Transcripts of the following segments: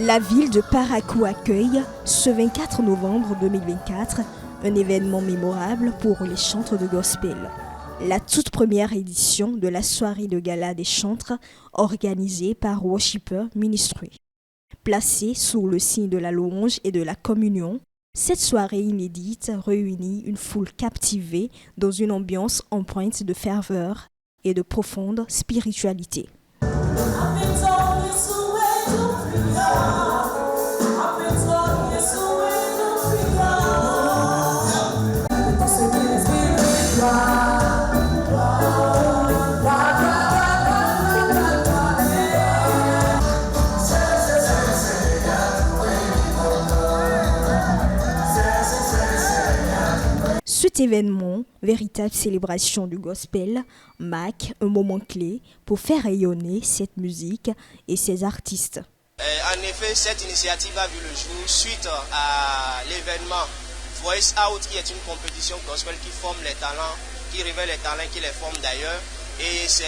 La ville de Parakou accueille, ce 24 novembre 2024, un événement mémorable pour les chantres de gospel. La toute première édition de la soirée de gala des chantres organisée par Worshipper Ministry. Placée sous le signe de la louange et de la communion, cette soirée inédite réunit une foule captivée dans une ambiance empreinte de ferveur et de profonde spiritualité. Cet événement, véritable célébration du gospel, marque un moment clé pour faire rayonner cette musique et ses artistes. En effet, cette initiative a vu le jour suite à l'événement Voice Out, qui est une compétition gospel qui forme les talents, qui révèle les talents, qui les forme d'ailleurs. Et c'est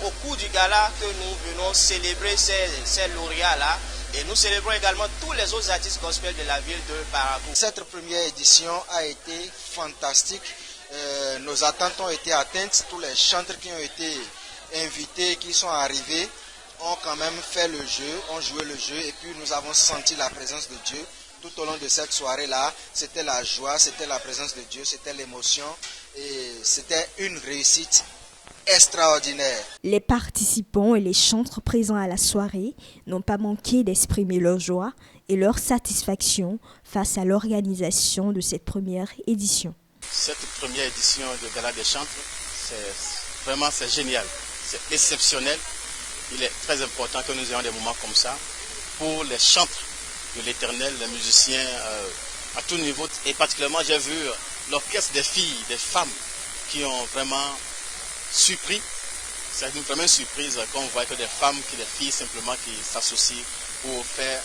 au cours du gala que nous venons célébrer ces lauréats-là. Et nous célébrons également tous les autres artistes gospel de la ville de Parakou. Cette première édition a été fantastique. Nos attentes ont été atteintes. Tous les chantres qui ont été invités, qui sont arrivés, ont quand même fait le jeu, ont joué le jeu. Et puis nous avons senti la présence de Dieu. Tout au long de cette soirée-là, c'était la joie, c'était la présence de Dieu, c'était l'émotion. Et c'était une réussite extraordinaire. Les participants et les chantres présents à la soirée n'ont pas manqué d'exprimer leur joie et leur satisfaction face à l'organisation de cette première édition. Cette première édition de Gala des chantres, c'est génial, c'est exceptionnel. Il est très important que nous ayons des moments comme ça pour les chantres de l'Éternel, les musiciens à tout niveau. Et particulièrement, j'ai vu l'orchestre des filles, des femmes qui ont vraiment surpris. C'est vraiment une surprise quand on voit que des femmes, des filles simplement qui s'associent pour faire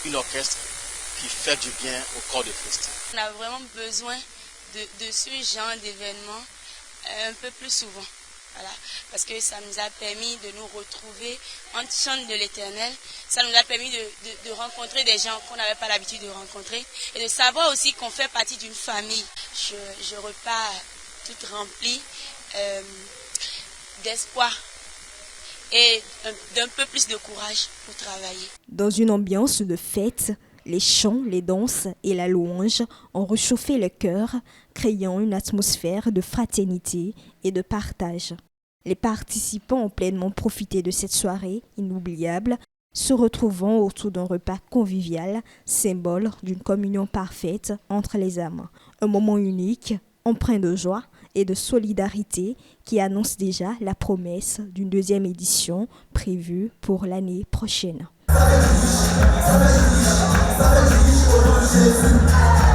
une orchestre qui fait du bien au corps de Christ. On a vraiment besoin de ce genre d'événement un peu plus souvent. Voilà, parce que ça nous a permis de nous retrouver entre chants de l'Éternel. Ça nous a permis de rencontrer des gens qu'on n'avait pas l'habitude de rencontrer et de savoir aussi qu'on fait partie d'une famille. Je repars toute remplie d'espoir et d'un peu plus de courage pour travailler. Dans une ambiance de fête, les chants, les danses et la louange ont réchauffé le cœur, créant une atmosphère de fraternité et de partage. Les participants ont pleinement profité de cette soirée inoubliable, se retrouvant autour d'un repas convivial, symbole d'une communion parfaite entre les âmes. Un moment unique, empreint de joie et de solidarité qui annonce déjà la promesse d'une deuxième édition prévue pour l'année prochaine.